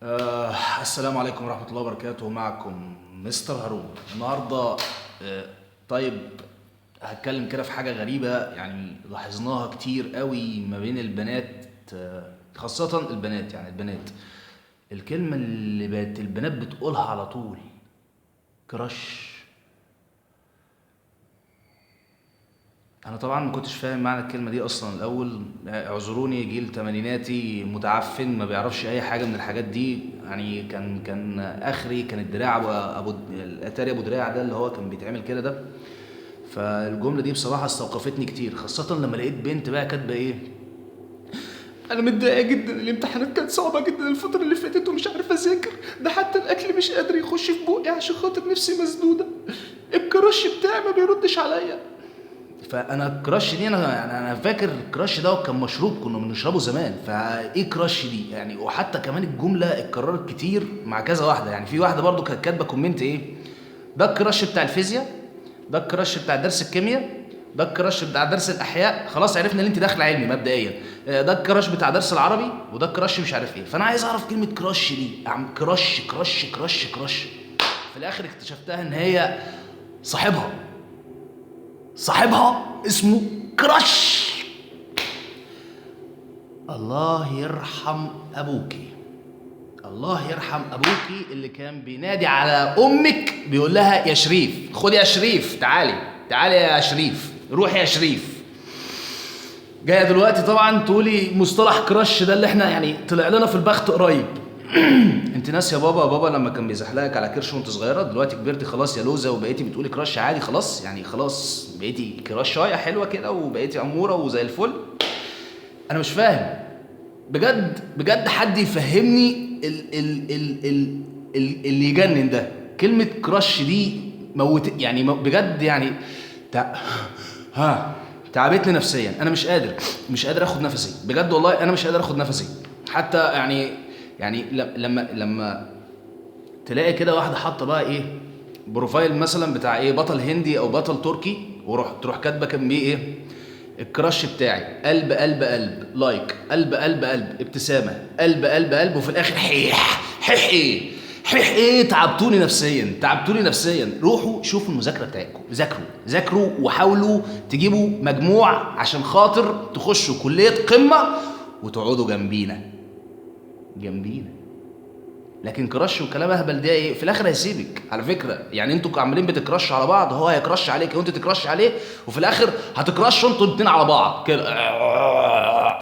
السلام عليكم ورحمة الله وبركاته. معكم مستر هارون النهاردة. آه طيب، هتكلم كده في حاجة غريبة يعني لاحظناها كتير قوي ما بين البنات. خاصة البنات، يعني البنات الكلمة اللي بقت البنات بتقولها على طول: كراش. انا طبعا ما كنتش فاهم معنى الكلمه دي اصلا الاول. اعذروني، جيل تمانيناتي متعفن ما بيعرفش اي حاجه من الحاجات دي. يعني كان اخري كان الدراع ابو الاتاري ابو دراع ده اللي هو كان بيتعمل كده ده. فالجمله دي بصراحه استوقفتني كتير، خاصه لما لقيت بنت بقى كاتبه ايه: انا متضايقه جدا، الامتحانات كانت صعبه جدا الفتره اللي فاتت ومش عارفه اذاكر، ده حتى الاكل مش قادر يخش في بوقي عشان خاطر نفسي مسدوده، الكراش بتاعي ما بيردش عليا. فانا الكراش دي انا فاكر الكراش ده كان مشروب كنا بنشربه زمان. فايه كراش دي يعني؟ وحتى كمان الجمله اتكررت كتير مع كذا واحده. يعني في واحده برضو كانت كاتبه كومنت ايه: ده الكراش بتاع الفيزياء، ده الكراش بتاع درس الكيمياء، ده الكراش بتاع درس الاحياء. خلاص عرفنا ان انت داخله علمي مبدئيا. ده الكراش بتاع درس العربي، وده الكراش مش عارف ايه. فانا عايز اعرف كلمه كراش دي، عم كراش كراش كراش كراش. في الاخر اكتشفتها ان هي صاحبها، صاحبها اسمه كراش. الله يرحم ابوكي، الله يرحم ابوكي اللي كان بينادي على امك بيقول لها: يا شريف، خد يا شريف، تعالي تعالي يا شريف، روحي يا شريف. جايه دلوقتي طبعا تقولي مصطلح كراش ده اللي احنا يعني طلع لنا في البخت قريب. انت ناس يا بابا، بابا لما كان بيزحلقك على كرش وانت صغيره، دلوقتي كبرتي خلاص يا لوزه وبقيتي بتقولي كراش عادي خلاص، يعني خلاص بقيتي كراشايه حلوه كده وبقيتي اموره وزي الفل. انا مش فاهم بجد بجد، حد يفهمني اللي يجنن ده. كلمه كراش دي موت يعني بجد يعني. تع... ها تعبتني نفسيا. انا مش قادر اخد نفسي بجد والله. انا مش قادر اخد نفسي حتى يعني لما تلاقي كده واحده حاطه بقى ايه بروفايل مثلا بتاع ايه بطل هندي او بطل تركي، تروح كاتبه كان بيه ايه: الكراش بتاعي قلب قلب قلب لايك، قلب قلب قلب ابتسامه، قلب قلب قلب، وفي الاخر حيح حيح ايه حيح ايه. تعبتوني نفسيا، تعبتوني نفسيا. روحوا شوفوا المذاكره بتاعتكم، ذاكروا وحاولوا تجيبوا مجموع عشان خاطر تخشوا كليه قمه وتقعدوا جنبينا. لكن كراش وكلام اهبل ده ايه؟ في الاخر هيسيبك على فكره. يعني انتوا عمالين بتكرشوا على بعض، هو هيكرش عليك وانت تكرش عليه، وفي الاخر هتكرشوا انتوا الاتنين على بعض كده.